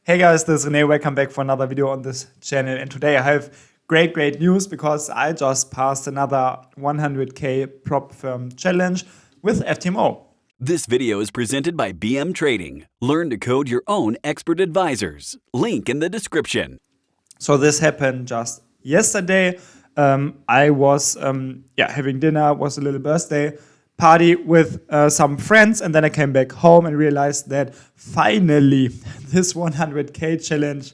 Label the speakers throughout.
Speaker 1: Hey guys, this is Rene. Welcome back for another video on this channel. And today I have great news because I just passed another 100k prop firm challenge with FTMO.
Speaker 2: This video is presented by BM Trading. Learn to code your own expert advisors. Link in the description.
Speaker 1: So this happened just yesterday. I was having dinner, was a little birthday party with some friends, and then I came back home and realized that finally this 100k challenge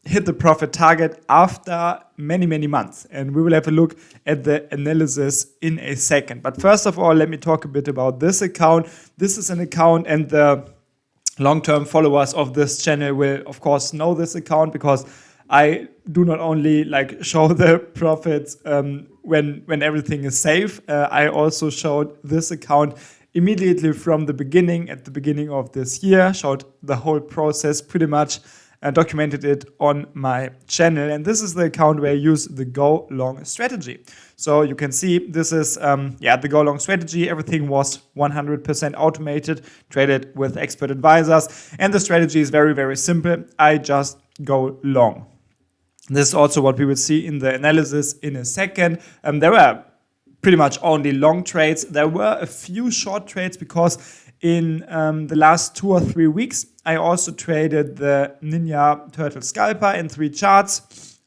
Speaker 1: hit the profit target after many months. And we will have a look at the analysis in a second. But first of all, let me talk a bit about this account. This is an account, and the long-term followers of this channel will of course know this account, because I do not only show the profits when everything is safe. I also showed this account immediately from the beginning, at the beginning of this year, showed the whole process pretty much, documented it on my channel. And this is the account where I use the go long strategy. So you can see this is the go long strategy. Everything was 100% automated, traded with expert advisors. And the strategy is very simple. I just go long. This is also what we will see in the analysis in a second. There were pretty much only long trades. There were a few short trades because in the last 2 or 3 weeks, I also traded the Ninja Turtle Scalper in 3 charts.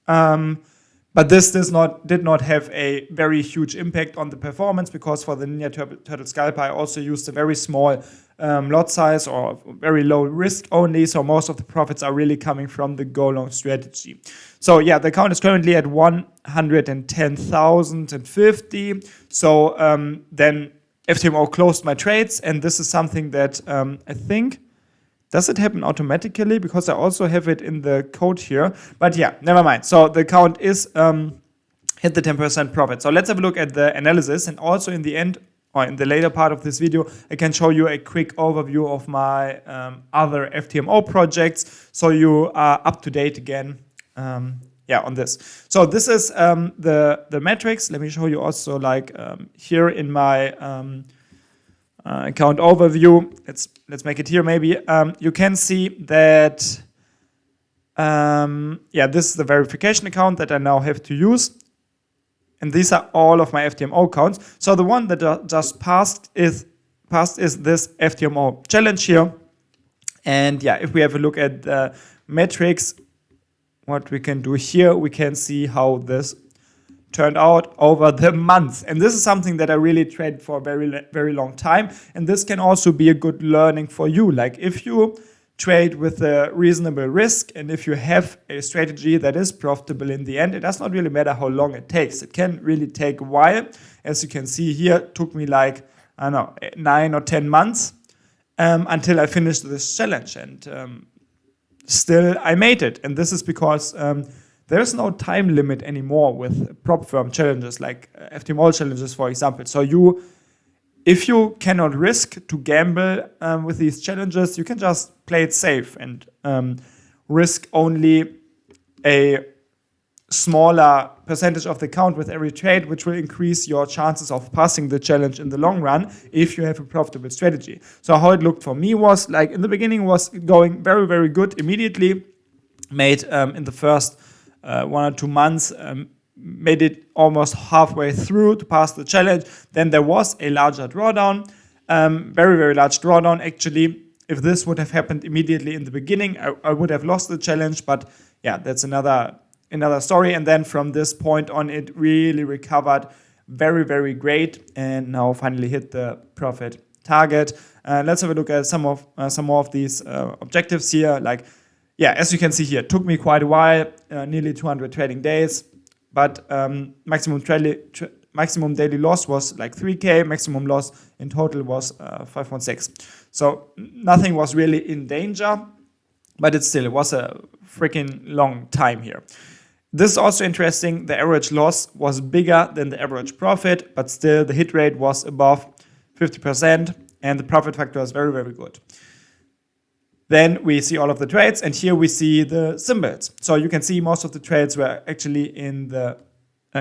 Speaker 1: But this did not have a very huge impact on the performance, because for the Ninja Turtle Scalper, I also used a very small lot size or very low risk only. So most of the profits are really coming from the go long strategy. So yeah, the account is currently at 110,050. So then FTMO closed my trades, and this is something that I think, does it happen automatically? Because I also have it in the code here. But yeah, never mind. So the account is hit the 10% profit. So let's have a look at the analysis, and also in the end, or in the later part of this video, I can show you a quick overview of my other FTMO projects, so you are up to date again on this. So this is the metrics. Let me show you also here in my account overview. Let's make it here maybe. You can see that this is the verification account that I now have to use. And these are all of my FTMO accounts. So the one that just passed is this FTMO challenge here. And yeah, if we have a look at the metrics, what we can do here, we can see how this turned out over the months. And this is something that I really traded for a very long time. And this can also be a good learning for you. Like if you trade with a reasonable risk, and if you have a strategy that is profitable in the end, it does not really matter how long it takes. It can really take a while. As you can see here, it took me 9 or 10 months until I finished this challenge. And still I made it. And this is because there's no time limit anymore with prop firm challenges, like FTMO challenges, for example. So if you cannot risk to gamble with these challenges, you can just play it safe and risk only a smaller percentage of the account with every trade, which will increase your chances of passing the challenge in the long run if you have a profitable strategy. So how it looked for me was, in the beginning, was going very good immediately. Made in the first 1 or 2 months, made it almost halfway through to pass the challenge. Then there was a larger drawdown, very large drawdown actually. If this would have happened immediately in the beginning, I would have lost the challenge, but yeah, that's another story. And then from this point on, it really recovered very great, and now finally hit the profit target. Let's have a look at some more of these objectives here. As you can see here, it took me quite a while, nearly 200 trading days. But maximum daily loss was 3K. Maximum loss in total was 5.6. So nothing was really in danger, but it was a freaking long time here. This is also interesting. The average loss was bigger than the average profit, but still the hit rate was above 50%, and the profit factor is very good. Then we see all of the trades, and here we see the symbols. So you can see most of the trades were actually in the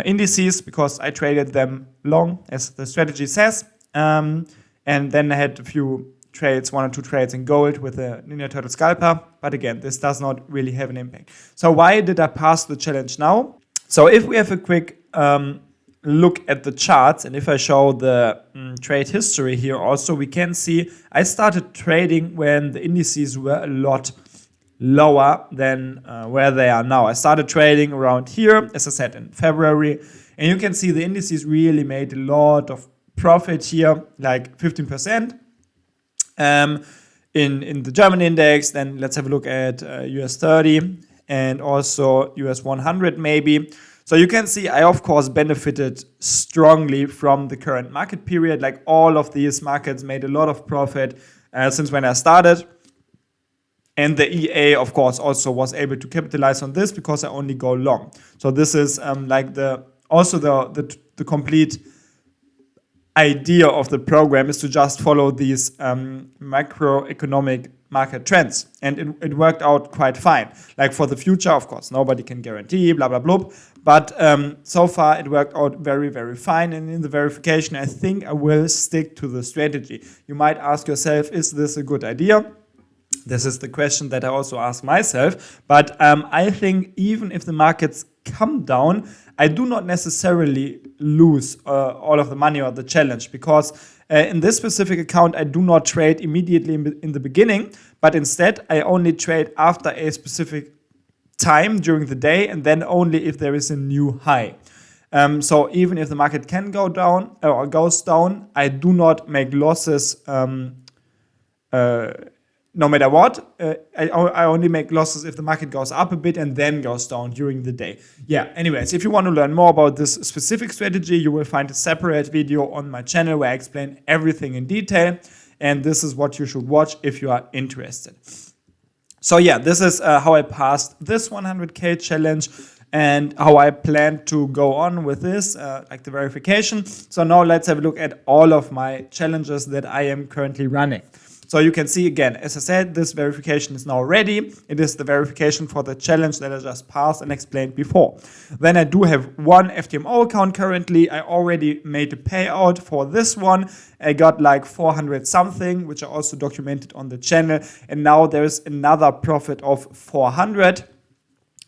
Speaker 1: indices, because I traded them long, as the strategy says. And then I had a few trades, 1 or 2 trades in gold with a Ninja Turtle scalper. But again, this does not really have an impact. So why did I pass the challenge now? So if we have a quick look at the charts, and if I show the trade history here also, we can see I started trading when the indices were a lot lower than where they are now. I started trading around here, as I said, in February, and you can see the indices really made a lot of profit here, like 15%. In the German index, then let's have a look at US 30 and also US 100 maybe. So you can see I, of course, benefited strongly from the current market period. Like all of these markets made a lot of profit since when I started. And the EA, of course, also was able to capitalize on this because I only go long. So this is like the complete idea of the program is to just follow these macroeconomic market trends, and it worked out quite fine. Like for the future, of course, nobody can guarantee, blah, blah, blah. But so far, it worked out very, very fine. And in the verification, I think I will stick to the strategy. You might ask yourself, is this a good idea? This is the question that I also ask myself. But I think even if the markets come down, I do not necessarily lose all of the money or the challenge, because in this specific account, I do not trade immediately in the beginning, but instead I only trade after a specific time during the day, and then only if there is a new high. So even if the market can go down or goes down, I do not make losses no matter what. I only make losses if the market goes up a bit and then goes down during the day. Yeah, anyways, if you want to learn more about this specific strategy, you will find a separate video on my channel where I explain everything in detail. And this is what you should watch if you are interested. So yeah, this is how I passed this 100K challenge and how I plan to go on with this, like the verification. So now let's have a look at all of my challenges that I am currently running. So you can see again, as I said, this verification is now ready. It is the verification for the challenge that I just passed and explained before. Then I do have one FTMO account currently. I already made a payout for this one. I got like 400 something, which I also documented on the channel. And now there's another profit of 400.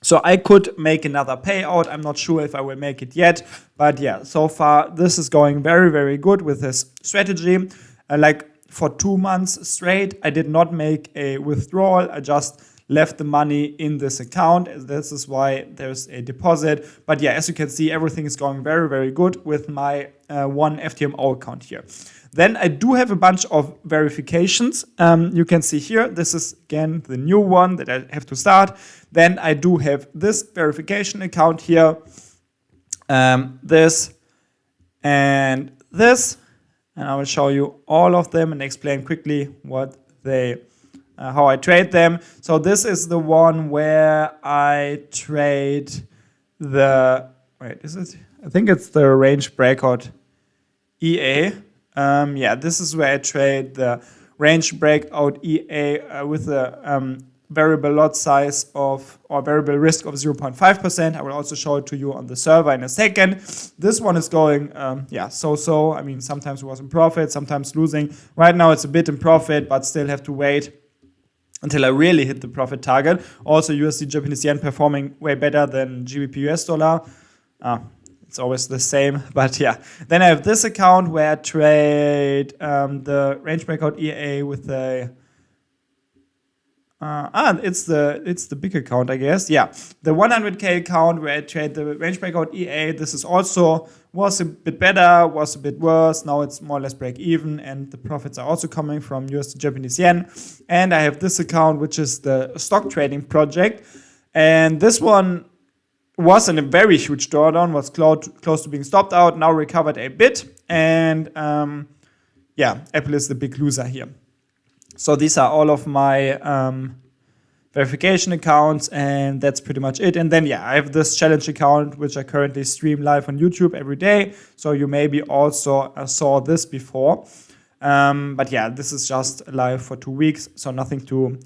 Speaker 1: So I could make another payout. I'm not sure if I will make it yet. But yeah, so far this is going very, very good with this strategy. For 2 months straight, I did not make a withdrawal. I just left the money in this account. This is why there's a deposit. But yeah, as you can see, everything is going very, very good with my one FTMO account here. Then I do have a bunch of verifications. You can see here, this is again the new one that I have to start. Then I do have this verification account here, this and this. And I will show you all of them and explain quickly what how I trade them. So this is the one where I trade the, I think it's the range breakout EA. Yeah, this is where I trade the range breakout EA with the variable lot size of, or variable risk of 0.5%. I will also show it to you on the server in a second. This one is going, so. I mean, sometimes it was in profit, sometimes losing. Right now it's a bit in profit, but still have to wait until I really hit the profit target. Also, USD Japanese yen performing way better than GBP US dollar. It's always the same, but yeah. Then I have this account where I trade the range breakout EA with the it's the big account, I guess. Yeah, the 100K account where I trade the range breakout EA. This is also was a bit better, was a bit worse. Now it's more or less break even, and the profits are also coming from US to Japanese yen. And I have this account, which is the stock trading project, and this one was in a very huge drawdown, was close to being stopped out. Now recovered a bit, and Apple is the big loser here. So these are all of my verification accounts, and that's pretty much it. And then, I have this challenge account, which I currently stream live on YouTube every day. So you maybe also saw this before. But yeah, this is just live for 2 weeks, so nothing to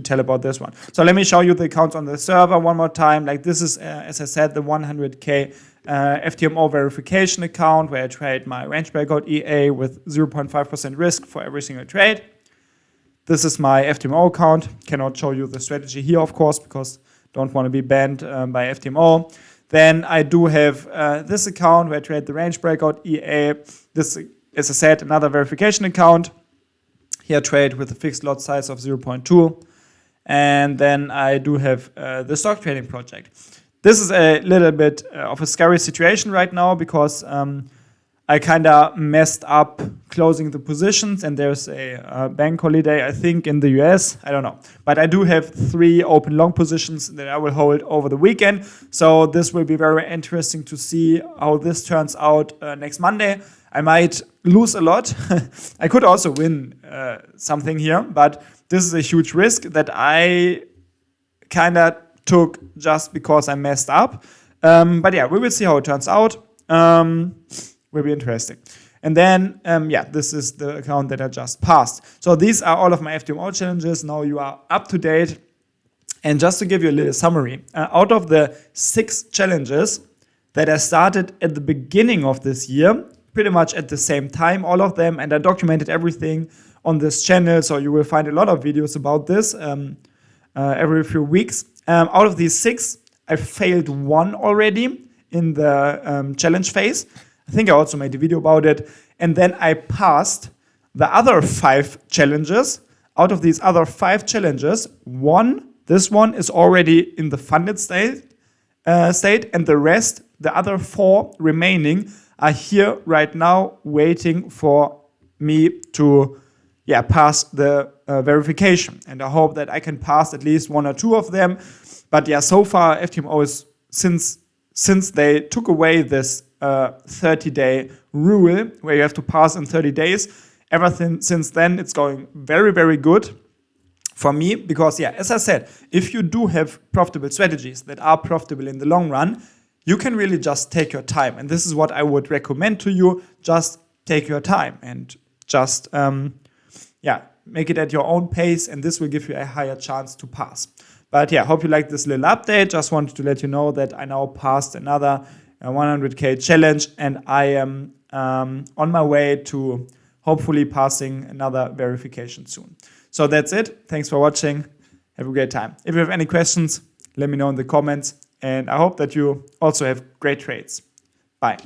Speaker 1: tell about this one. So let me show you the accounts on the server one more time. Like this is, as I said, the 100K FTMO verification account where I trade my range breakout EA with 0.5% risk for every single trade. this is my FTMO account. Cannot show you the strategy here, of course, because don't want to be banned by FTMO. Then I do have this account where I trade the range breakout EA. This, as I said, another verification account. Here I trade with a fixed lot size of 0.2. And then I do have the stock trading project. This is a little bit of a scary situation right now because I kind of messed up closing the positions, and there's a bank holiday, I think, in the US. I don't know. But I do have 3 open long positions that I will hold over the weekend. So this will be very interesting to see how this turns out next Monday. I might lose a lot. I could also win something here, but this is a huge risk that I kind of took just because I messed up. But yeah, we will see how it turns out. Will be interesting. And then, this is the account that I just passed. So these are all of my FTMO challenges. Now you are up to date. And just to give you a little summary, out of the 6 challenges that I started at the beginning of this year, pretty much at the same time, all of them, and I documented everything on this channel, so you will find a lot of videos about this every few weeks. Out of these 6, I failed 1 already in the challenge phase. I think I also made a video about it. And then I passed the other 5 challenges. Out of these other 5 challenges, this one is already in the funded state, and the rest, the other 4 remaining, are here right now waiting for me to pass the verification. And I hope that I can pass at least 1 or 2 of them. But yeah, so far FTMO is, since they took away this 30-day rule where you have to pass in 30 days, everything since then it's going very, very good for me, because as I said, if you do have profitable strategies that are profitable in the long run, you can really just take your time. And this is what I would recommend to you. Just take your time and just make it at your own pace, and this will give you a higher chance to pass. But hope you liked this little update. Just wanted to let you know that I now passed another 100K challenge, and I am on my way to hopefully passing another verification soon. So that's it. Thanks for watching. Have a great time. If you have any questions, let me know in the comments, and I hope that you also have great trades. Bye.